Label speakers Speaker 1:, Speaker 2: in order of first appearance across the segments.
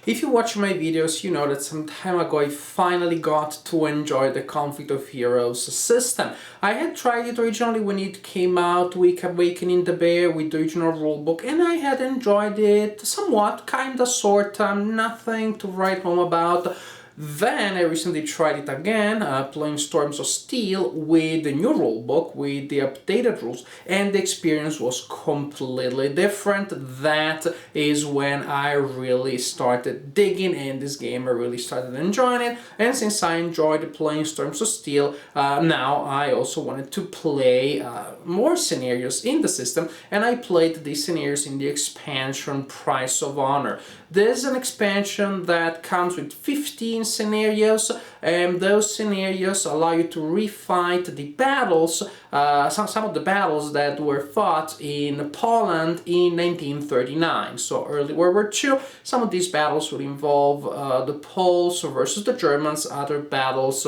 Speaker 1: If you watch my videos, you know that some time ago I finally got to enjoy the Conflict of Heroes system. I had tried it originally when it came out, Week Awakening the Bear with the original rulebook, and I had enjoyed it somewhat, kinda, sorta, nothing to write home about. Then I recently tried it again, playing Storms of Steel with the new rulebook, with the updated rules, and the experience was completely different. That is when I really started digging in this game, I really started enjoying it, and since I enjoyed playing Storms of Steel, now I also wanted to play more scenarios in the system, and I played these scenarios in the expansion Price of Honor. This is an expansion that comes with 15 scenarios, and those scenarios allow you to refight the battles, some of the battles that were fought in Poland in 1939, so early World War II. Some of these battles will involve the Poles versus the Germans, other battles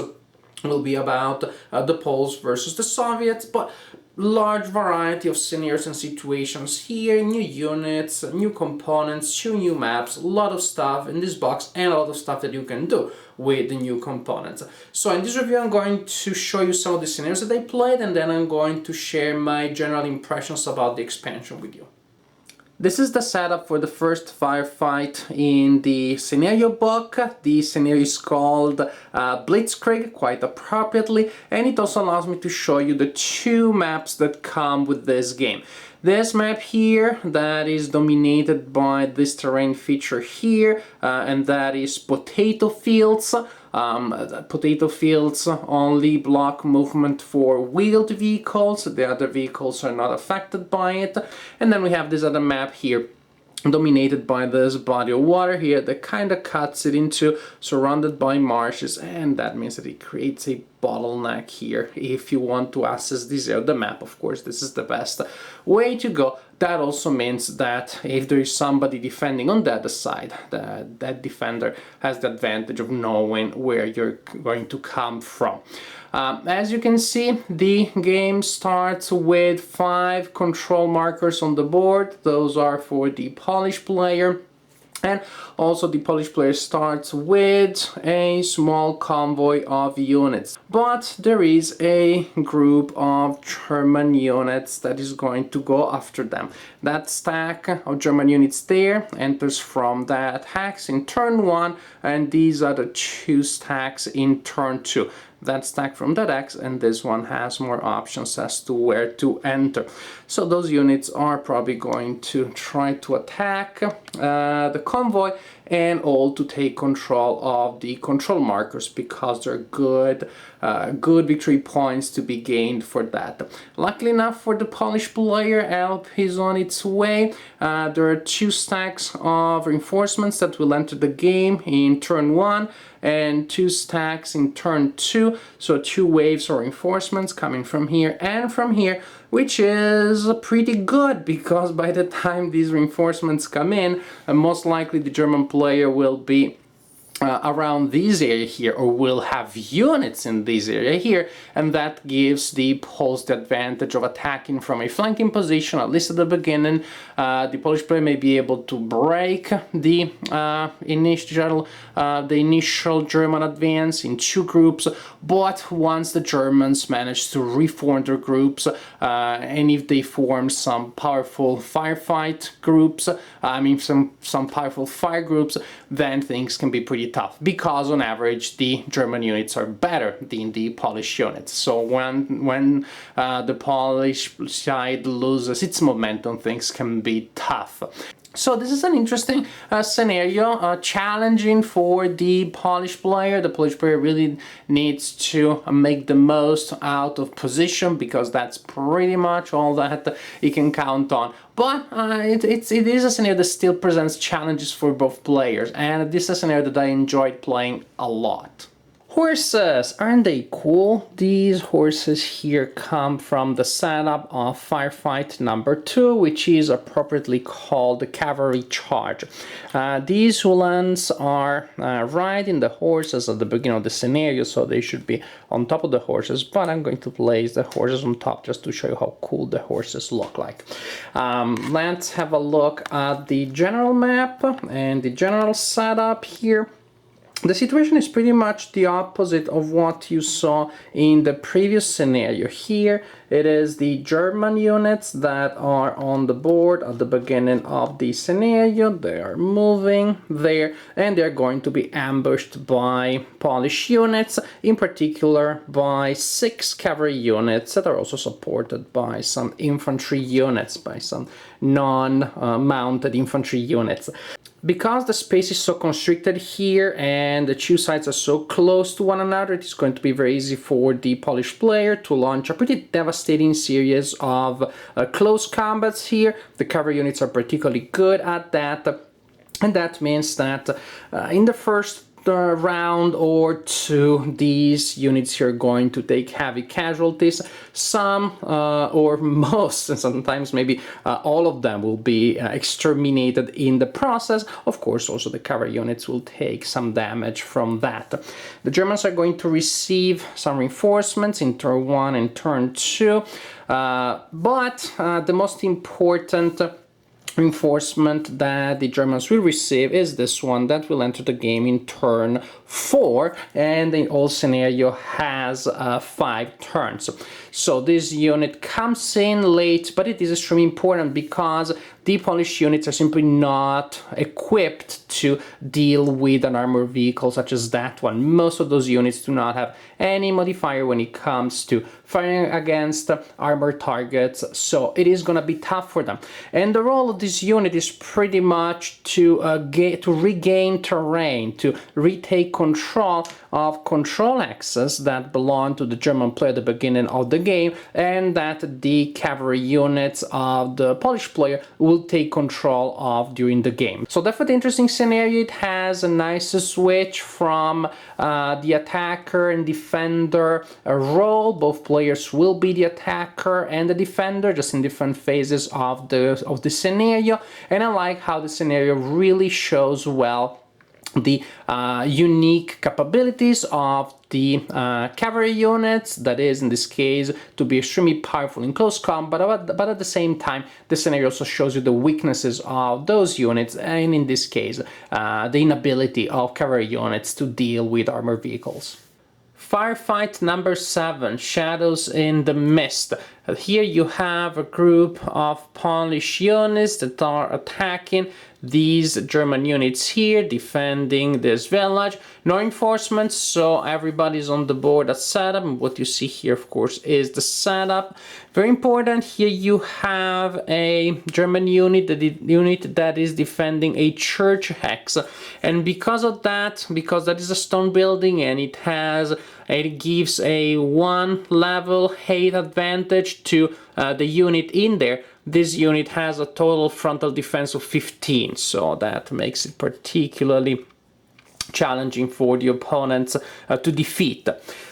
Speaker 1: will be about the Poles versus the Soviets, but large variety of scenarios and situations here, new units, new components, 2 new maps, a lot of stuff in this box and a lot of stuff that you can do with the new components. So in this review I'm going to show you some of the scenarios that I played, and then I'm going to share my general impressions about the expansion with you. This is the setup for the first firefight in the scenario book. The scenario is called Blitzkrieg, quite appropriately, and it also allows me to show you the 2 maps that come with this game. This map here, that is dominated by this terrain feature here, and that is potato fields. Potato fields only block movement for wheeled vehicles, the other vehicles are not affected by it. And then we have this other map here, dominated by this body of water here that kind of cuts it into, surrounded by marshes, and that means that it creates a bottleneck here. If you want to access this area of the map, of course, this is the best way to go. That also means that if there is somebody defending on the other side, that defender has the advantage of knowing where you're going to come from. As you can see, the game starts with 5 control markers on the board. Those are for the Polish player. And also the Polish player starts with a small convoy of units. But there is a group of German units that is going to go after them. That stack of German units there enters from that hex in turn 1, and these are the 2 stacks in turn 2. That stack from that X, and this one has more options as to where to enter. So those units are probably going to try to attack the convoy, and all to take control of the control markers, because they're good victory points to be gained for that. Luckily enough for the Polish player, help is on its way. There are 2 stacks of reinforcements that will enter the game in turn 1, and 2 stacks in turn 2, so 2 waves of reinforcements coming from here and from here, which is pretty good, because by the time these reinforcements come in, most likely the German player will be around this area here, or will have units in this area here, and that gives the Poles the advantage of attacking from a flanking position, at least at the beginning. The Polish player may be able to break the initial German advance in 2 groups, but once the Germans manage to reform their groups, and if they form some powerful firefight groups, some powerful fire groups, then things can be pretty tough, because on average the German units are better than the Polish units. So when the Polish side loses its momentum, things can be tough. So this is an interesting scenario, challenging for the Polish player. The Polish player really needs to make the most out of position, because that's pretty much all that he can count on. But it is a scenario that still presents challenges for both players, and this is a scenario that I enjoyed playing a lot. Horses, aren't they cool? These horses here come from the setup of Firefight number 2, which is appropriately called the Cavalry Charge. These Ulans are riding the horses at the beginning of the scenario, so they should be on top of the horses, but I'm going to place the horses on top just to show you how cool the horses look like. Let's have a look at the general map and the general setup here. The situation is pretty much the opposite of what you saw in the previous scenario. Here it is the German units that are on the board at the beginning of the scenario. They are moving there and they're going to be ambushed by Polish units, in particular by 6 cavalry units that are also supported by some infantry units, by some non-mounted infantry units. Because the space is so constricted here and the two sides are so close to one another, it is going to be very easy for the Polish player to launch a pretty devastating series of close combats here. The cavalry units are particularly good at that, and that means that in the first round or two, these units here are going to take heavy casualties. Some or most, and sometimes maybe all of them will be exterminated in the process. Of course, also the cavalry units will take some damage from that. The Germans are going to receive some reinforcements in turn 1 and turn 2, but the most important reinforcement that the Germans will receive is this one that will enter the game in turn 4, and the whole scenario has 5 turns. So this unit comes in late, but it is extremely important because the Polish units are simply not equipped to deal with an armored vehicle such as that one. Most of those units do not have any modifier when it comes to firing against armored targets, so it is going to be tough for them. And the role of this unit is pretty much to regain terrain, to retake control of control axes that belong to the German player at the beginning of the game, and that the cavalry units of the Polish player will take control of during the game. So definitely interesting scenario. It has a nice switch from the attacker and defender role. Both players will be the attacker and the defender, just in different phases of the scenario. And I like how the scenario really shows well the unique capabilities of the cavalry units, that is, in this case, to be extremely powerful in close combat, but at the same time, the scenario also shows you the weaknesses of those units, and in this case, the inability of cavalry units to deal with armored vehicles. Firefight number 7, Shadows in the Mist. Here you have a group of Polish units that are attacking these German units here, defending this village. No reinforcements, so everybody's on the board at setup. And what you see here, of course, is the setup. Very important, here you have a German unit that is defending a church hex. And because of that, because that is a stone building and it gives a 1 level height advantage to the unit in there, this unit has a total frontal defense of 15, so that makes it particularly challenging for the opponents to defeat.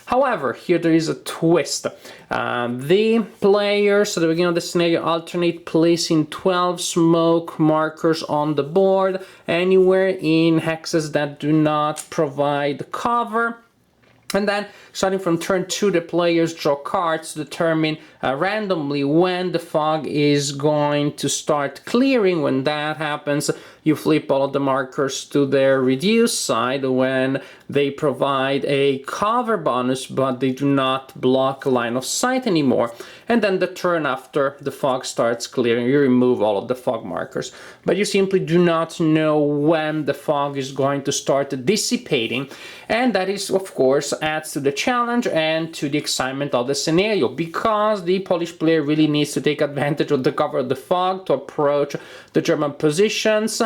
Speaker 1: However, here there is a twist. The players at the beginning of the scenario alternate placing 12 smoke markers on the board, anywhere in hexes that do not provide cover. And then, starting from turn 2, the players draw cards to determine randomly when the fog is going to start clearing. When that happens, you flip all of the markers to their reduced side when they provide a cover bonus, but they do not block line of sight anymore. And then the turn after the fog starts clearing, you remove all of the fog markers. But you simply do not know when the fog is going to start dissipating. And that is, of course, adds to the challenge and to the excitement of the scenario, because the Polish player really needs to take advantage of the cover of the fog to approach the German positions.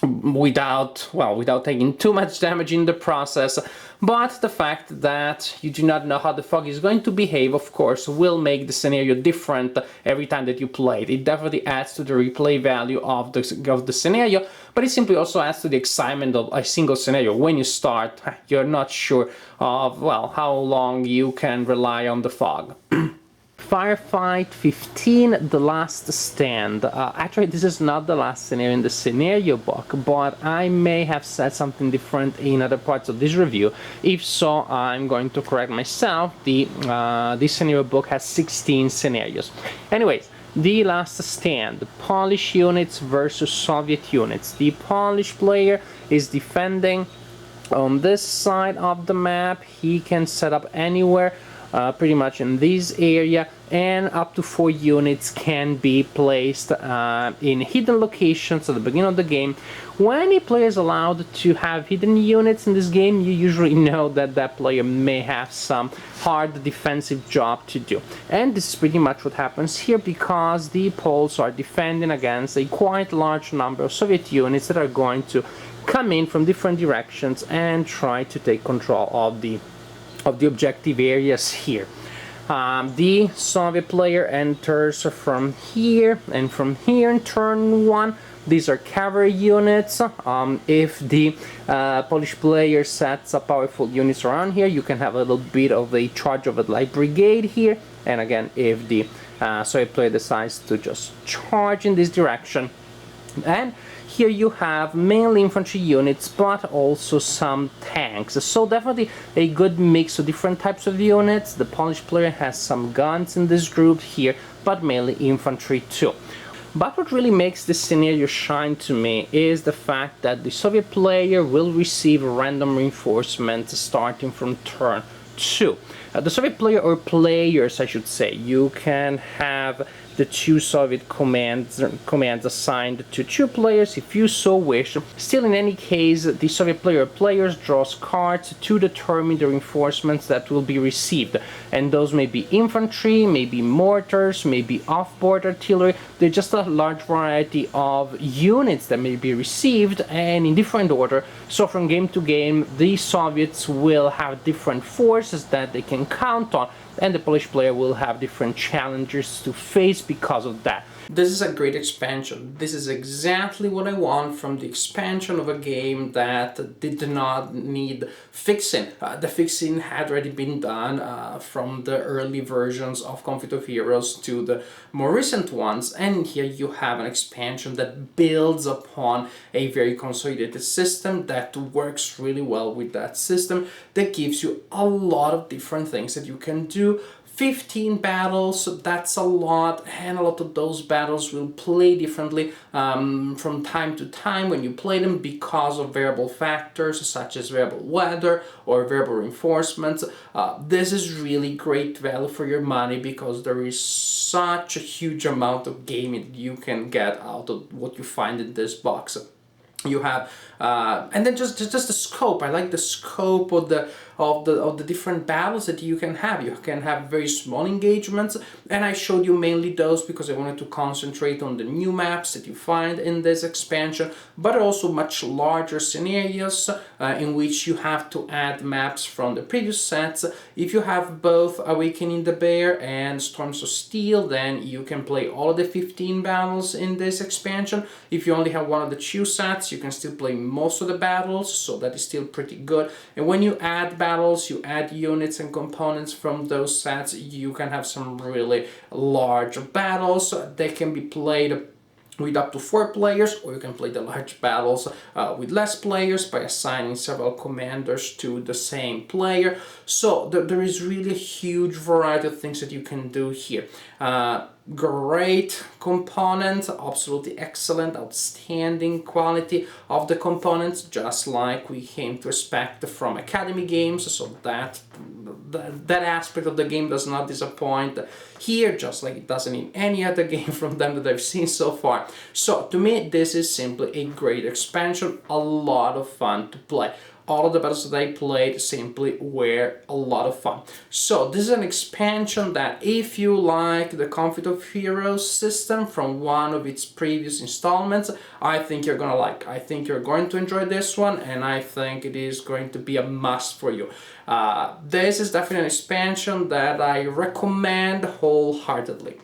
Speaker 1: without taking too much damage in the process. But the fact that you do not know how the fog is going to behave, of course, will make the scenario different every time that you play it. It definitely adds to the replay value of the scenario, but it simply also adds to the excitement of a single scenario. When you start, you're not sure of, well, how long you can rely on the fog. Firefight 15, The Last Stand. Actually, this is not the last scenario in the scenario book, but I may have said something different in other parts of this review. If so, I'm going to correct myself. This scenario book has 16 scenarios. Anyways, The Last Stand, Polish units versus Soviet units. The Polish player is defending on this side of the map. He can set up anywhere, pretty much in this area, and up to 4 units can be placed in hidden locations at the beginning of the game. When a player is allowed to have hidden units in this game, you usually know that that player may have some hard defensive job to do. And this is pretty much what happens here, because the Poles are defending against a quite large number of Soviet units that are going to come in from different directions and try to take control of the objective areas here. The Soviet player enters from here and from here in turn 1. These are cavalry units. If the Polish player sets up powerful units around here, you can have a little bit of a charge of a light brigade here. And again, if the Soviet player decides to just charge in this direction. And here you have mainly infantry units, but also some tanks. So definitely a good mix of different types of units. The Polish player has some guns in this group here, but mainly infantry too. But what really makes this scenario shine to me is the fact that the Soviet player will receive random reinforcements starting from turn 2. The Soviet player, or players I should say, you can have the 2 Soviet commands assigned to 2 players if you so wish. Still, in any case, the Soviet player or players draws cards to determine the reinforcements that will be received. And those may be infantry, maybe mortars, maybe off-board artillery. There's just a large variety of units that may be received, and in different order. So from game to game, the Soviets will have different forces that they can count on, and the Polish player will have different challenges to face because of that. This is a great expansion. This is exactly what I want from the expansion of a game that did not need fixing. The fixing had already been done from the early versions of Conflict of Heroes to the more recent ones, and here you have an expansion that builds upon a very consolidated system that works really well with that system, that gives you a lot of different things that you can do. 15 battles, that's a lot, and a lot of those battles will play differently from time to time when you play them because of variable factors such as variable weather or variable reinforcements. This is really great value for your money because there is such a huge amount of gaming you can get out of what you find in this box. You have and then just the scope. I like the scope of the different battles that you can have. You can have very small engagements, and I showed you mainly those because I wanted to concentrate on the new maps that you find in this expansion, but also much larger scenarios in which you have to add maps from the previous sets. If you have both Awakening the Bear and Storms of Steel, then you can play all of the 15 battles in this expansion. If you only have one of the 2 sets, you can still play most of the battles, so that is still pretty good. And when you add battles, you add units and components from those sets, you can have some really large battles that can be played with up to 4 players, or you can play the large battles with less players by assigning several commanders to the same player. So there is really a huge variety of things that you can do here. Great component, absolutely excellent, outstanding quality of the components, just like we came to expect from Academy games, so that aspect of the game does not disappoint here, just like it doesn't in any other game from them that I've seen so far. So to me, this is simply a great expansion, a lot of fun to play. all of the battles that I played simply were a lot of fun. So this is an expansion that if you like the Conflict of Heroes system from one of its previous installments, I think you're gonna like. I think you're going to enjoy this one, and I think it is going to be a must for you. This is definitely an expansion that I recommend wholeheartedly.